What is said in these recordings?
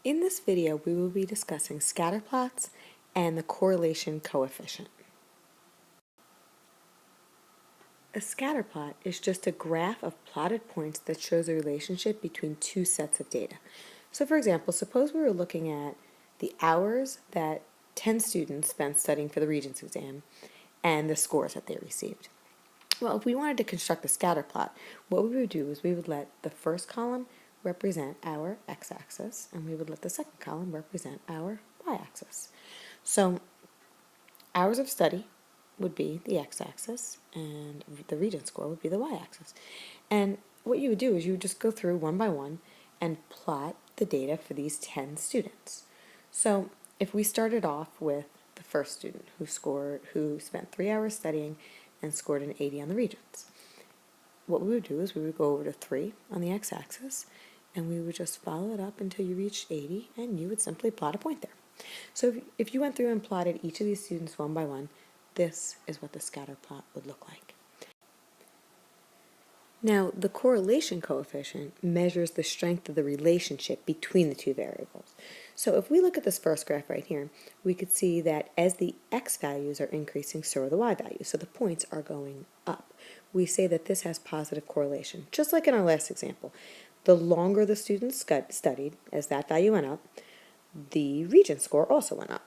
In this video, we will be discussing scatterplots and the correlation coefficient. A scatterplot is just a graph of plotted points that shows a relationship between two sets of data. So for example, suppose we were looking at the hours that 10 students spent studying for the Regents exam and the scores that they received. Well, if we wanted to construct a scatterplot, what we would do is we would let the first column represent our x-axis, and we would let the second column represent our y-axis. So hours of study would be the x-axis, and the Regent score would be the y-axis. And what you would do is you would just go through one by one and plot the data for these 10 students. So if we started off with the first student who spent 3 hours studying and scored an 80 on the Regents, what we would do is we would go over to 3 on the x-axis, and we would just follow it up until you reached 80, and you would simply plot a point there. So if you went through and plotted each of these students one by one, this is what the scatter plot would look like. Now, the correlation coefficient measures the strength of the relationship between the two variables. So if we look at this first graph right here, we could see that as the x values are increasing, so are the y values. So the points are going up. We say that this has positive correlation. Just like in our last example, the longer the students studied, as that value went up, the Regent score also went up.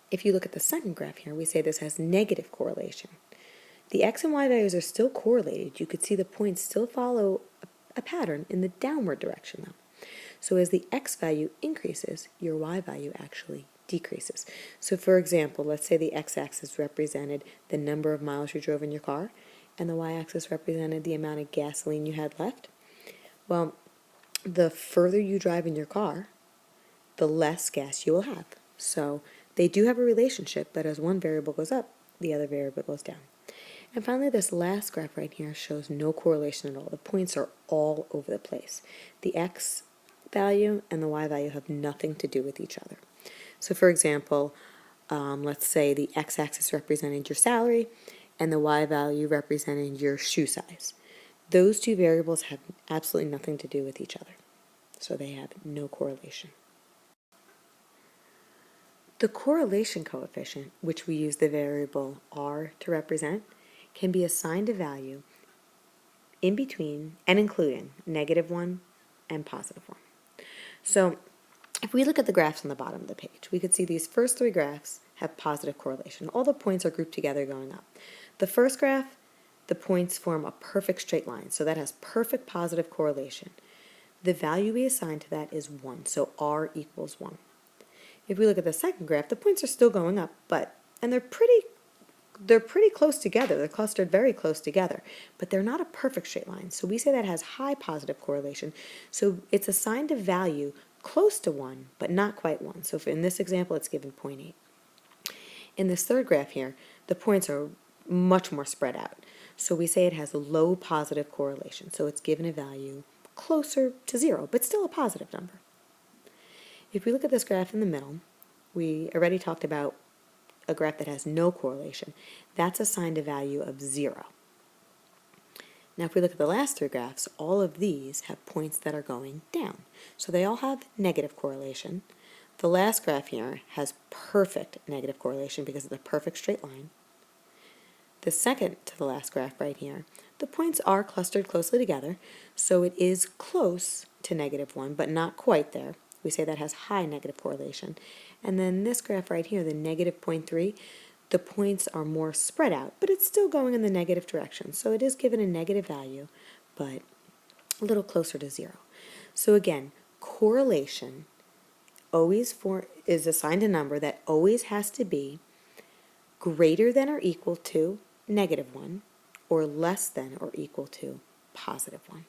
If you look at the second graph here, we say this has negative correlation. The x and y values are still correlated. You could see the points still follow a pattern in the downward direction though. So as the x value increases, your y value actually decreases. So for example, let's say the x-axis represented the number of miles you drove in your car, and the y-axis represented the amount of gasoline you had left. Well, the further you drive in your car, the less gas you will have. So they do have a relationship, but as one variable goes up, the other variable goes down. And finally, this last graph right here shows no correlation at all. The points are all over the place. The x value and the y value have nothing to do with each other. So for example, let's say the x-axis represented your salary and the y value represented your shoe size. Those two variables have absolutely nothing to do with each other. So they have no correlation. The correlation coefficient, which we use the variable r to represent, can be assigned a value in between and including -1 and +1. So if we look at the graphs on the bottom of the page, we could see these first 3 graphs have positive correlation. All the points are grouped together going up. The first graph, the points form a perfect straight line, so that has perfect positive correlation. The value we assign to that is 1, so r equals 1. If we look at the second graph, the points are still going up, and they're pretty close together. They're clustered very close together, but they're not a perfect straight line. So we say that has high positive correlation. So it's assigned a value close to 1, but not quite 1. So in this example, it's given 0.8. In this third graph here, the points are much more spread out. So we say it has a low positive correlation. So it's given a value closer to 0, but still a positive number. If we look at this graph in the middle, we already talked about a graph that has no correlation. That's assigned a value of 0. Now if we look at the last 3 graphs, all of these have points that are going down. So they all have negative correlation. The last graph here has perfect negative correlation because it's a perfect straight line. The second to the last graph right here, the points are clustered closely together, so it is close to -1, but not quite there. We say that has high negative correlation. And then this graph right here, the -0.3, the points are more spread out, but it's still going in the negative direction. So it is given a negative value, but a little closer to 0. So again, correlation is assigned a number that always has to be greater than or equal to -1 or less than or equal to +1.